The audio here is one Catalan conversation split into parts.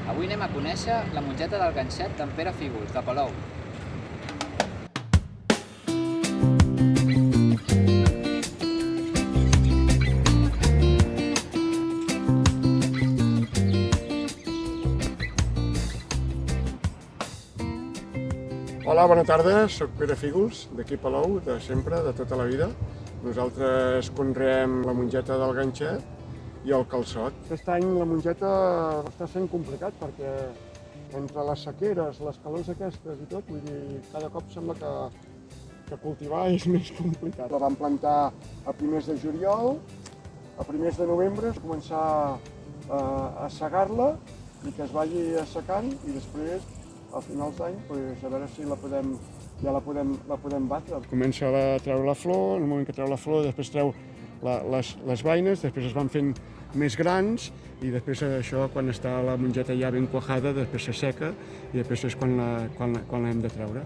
Avui anem a conèixer la mongeta del ganxet d'en Pere Fígols, de Palou. Hola, bona tarda, soc Pere Fígols, d'aquí Palou, de sempre, de tota la vida. Nosaltres conreem la mongeta del ganxet i el calçot. Aquest any la mongeta està sent complicat perquè entre les sequeres, les calors aquestes i tot, vull dir, cada cop sembla que cultivar és més complicat. La vam plantar a primers de juliol, a primers de novembre, començar a segar-la i que es vagi assecant i després a finals d'any, a veure si ja la podem batre. Comença a treure la flor, en el moment que treu la flor, després treu les beines, després es van fent més grans i després això, quan està la mongeta ja ben quajada, després s'asseca i després és quan l'hem de treure.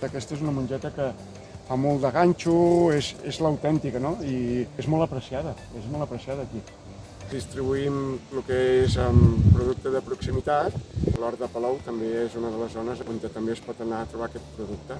Aquesta és una mongeta que fa molt de ganxo, és l'autèntica, no? I és molt apreciada aquí. Distribuïm el que és producte de proximitat. L'Hort de Palou també és una de les zones on també es pot anar a trobar aquest producte.